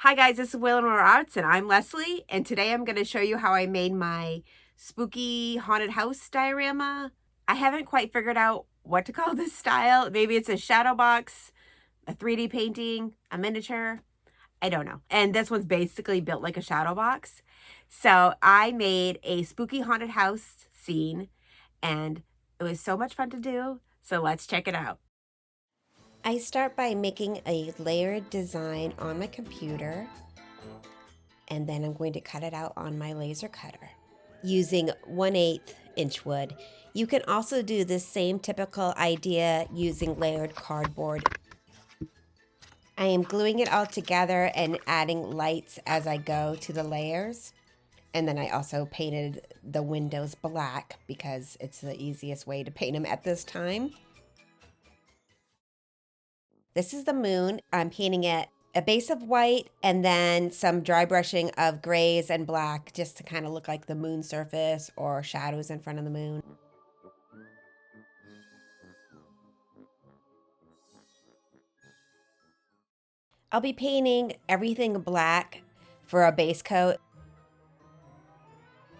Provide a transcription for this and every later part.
Hi guys, this is Will and More Arts and I'm Leslie, and today I'm going to show you how I made my spooky haunted house diorama. I haven't quite figured out what to call this style. Maybe it's a shadow box, a 3D painting, a miniature. I don't know. And this one's basically built like a shadow box. So I made a spooky haunted house scene and it was so much fun to do. So let's check it out. I start by making a layered design on my computer, and then I'm going to cut it out on my laser cutter using 1/8 inch wood. You can also do this same typical idea using layered cardboard. I am gluing it all together and adding lights as I go to the layers. And then I also painted the windows black because it's the easiest way to paint them at this time. This is the moon. I'm painting it a base of white and then some dry brushing of grays and black just to kind of look like the moon surface or shadows in front of the moon. I'll be painting everything black for a base coat.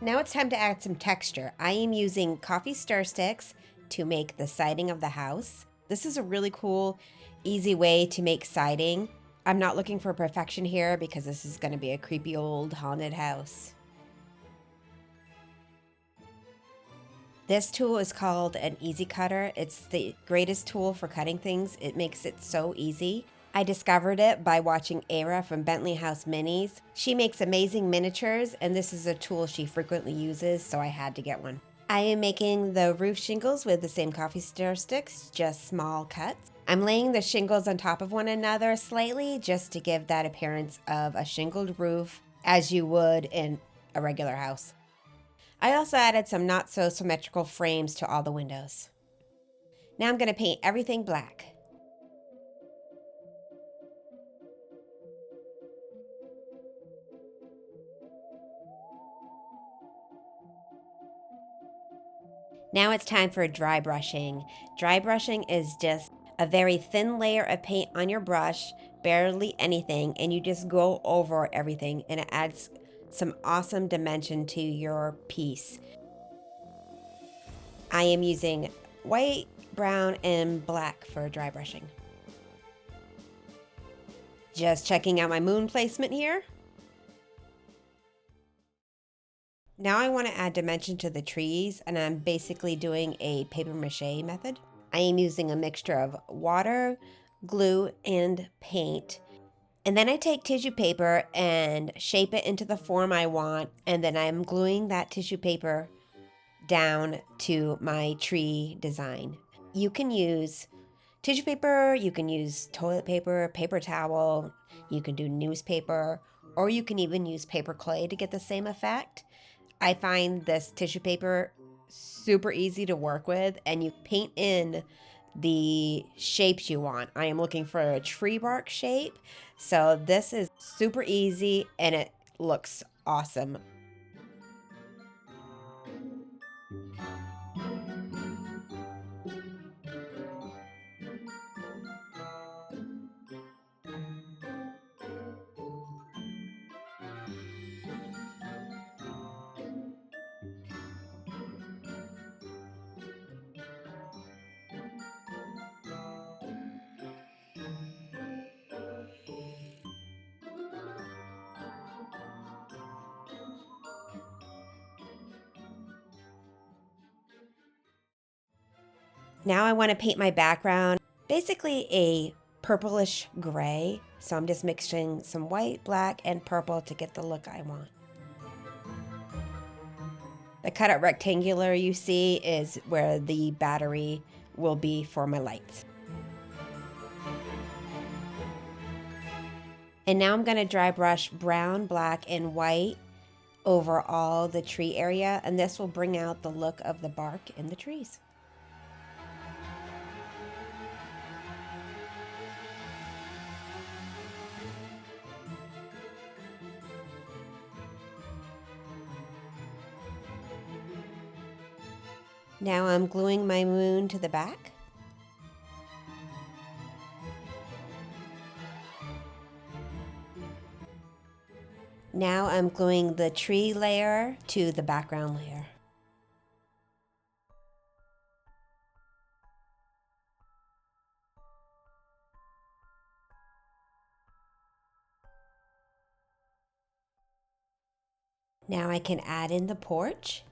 Now it's time to add some texture. I am using coffee stir sticks to make the siding of the house. This is a really cool, easy way to make siding. I'm not looking for perfection here because this is going to be a creepy old haunted house. This tool is called an easy cutter. It's the greatest tool for cutting things. It makes it so easy. I discovered it by watching Era from Bentley House Minis. She makes amazing miniatures, and this is a tool she frequently uses, so I had to get one. I am making the roof shingles with the same coffee stir sticks, just small cuts. I'm laying the shingles on top of one another slightly just to give that appearance of a shingled roof as you would in a regular house. I also added some not so symmetrical frames to all the windows. Now I'm going to paint everything black. Now it's time for dry brushing. Dry brushing is just a very thin layer of paint on your brush, barely anything, and you just go over everything and it adds some awesome dimension to your piece. I am using white, brown, and black for dry brushing. Just checking out my moon placement here. Now I want to add dimension to the trees, and I'm basically doing a paper mache method. I am using a mixture of water, glue, and paint. And then I take tissue paper and shape it into the form I want, and then I'm gluing that tissue paper down to my tree design. You can use tissue paper, you can use toilet paper, paper towel, you can do newspaper, or you can even use paper clay to get the same effect. I find this tissue paper super easy to work with, and you paint in the shapes you want. I am looking for a tree bark shape, so this is super easy and it looks awesome. Now I want to paint my background, basically a purplish gray. So I'm just mixing some white, black, and purple to get the look I want. The cutout rectangular you see is where the battery will be for my lights. And now I'm going to dry brush brown, black, and white over all the tree area, and this will bring out the look of the bark in the trees. Now I'm gluing my moon to the back. Now I'm gluing the tree layer to the background layer. Now I can add in the porch.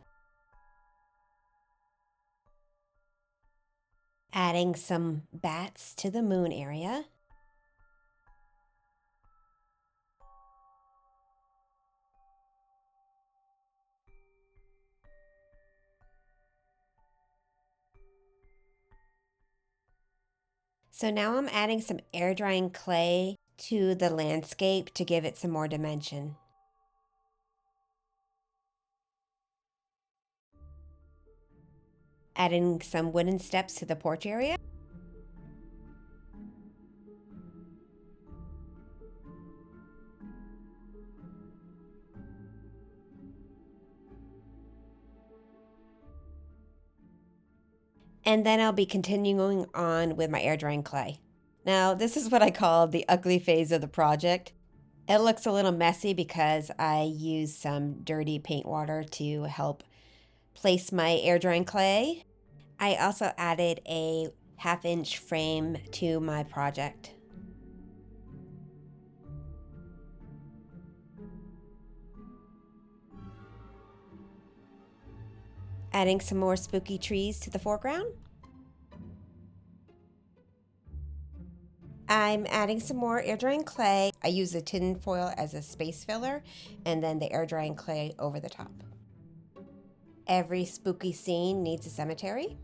Adding some bats to the moon area. So now I'm adding some air drying clay to the landscape to give it some more dimension. Adding some wooden steps to the porch area. And then I'll be continuing on with my air drying clay. Now, this is what I call the ugly phase of the project. It looks a little messy because I used some dirty paint water to help place my air drying clay. I also added a 1/2-inch frame to my project. Adding some more spooky trees to the foreground. I'm adding some more air drying clay. I use the tin foil as a space filler and then the air drying clay over the top. Every spooky scene needs a cemetery.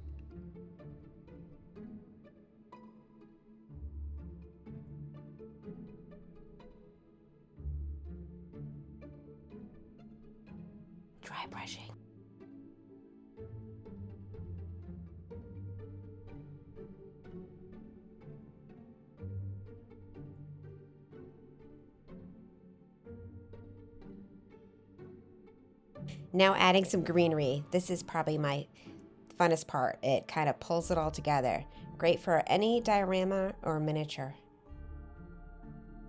Dry brushing. Now adding some greenery. This is probably my funnest part. It kind of pulls it all together. Great for any diorama or miniature.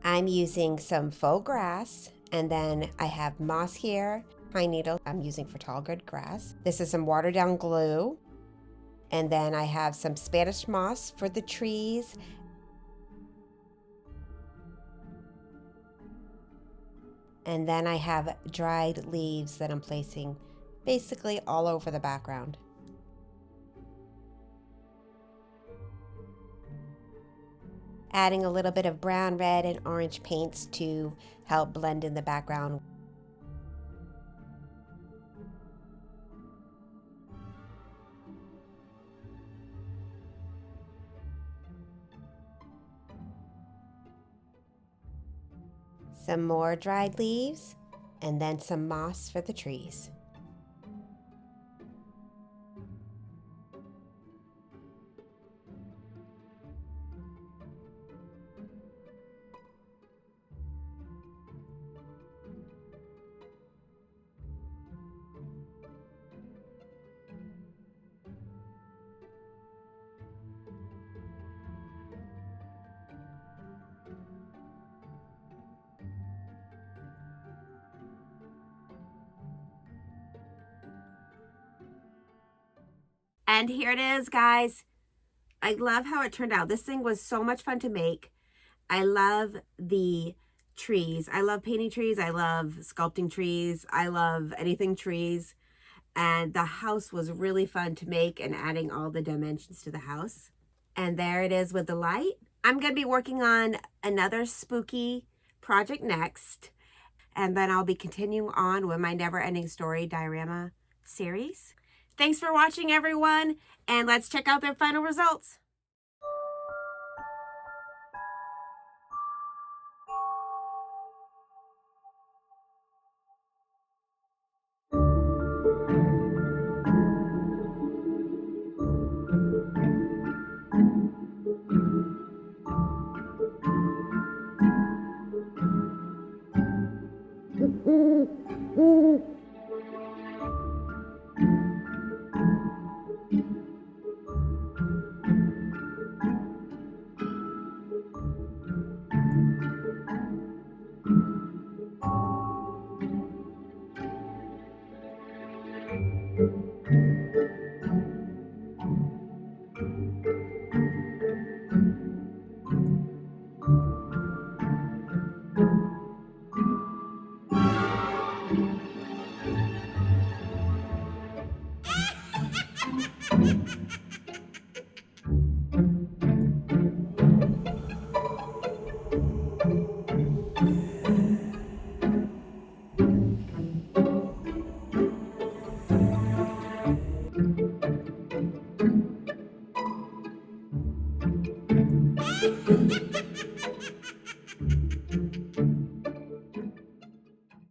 I'm using some faux grass, and then I have moss here, pine needle I'm using for tall good grass. This is some watered down glue. And then I have some Spanish moss for the trees. And then I have dried leaves that I'm placing basically all over the background. Adding a little bit of brown, red, and orange paints to help blend in the background. Some more dried leaves, and then some moss for the trees. And here it is, guys. I love how it turned out. This thing was so much fun to make. I love the trees. I love painting trees. I love sculpting trees. I love anything trees. And the house was really fun to make and adding all the dimensions to the house. And there it is with the light. I'm going to be working on another spooky project next. And then I'll be continuing on with my Never Ending Story diorama series. Thanks for watching, everyone, and let's check out their final results.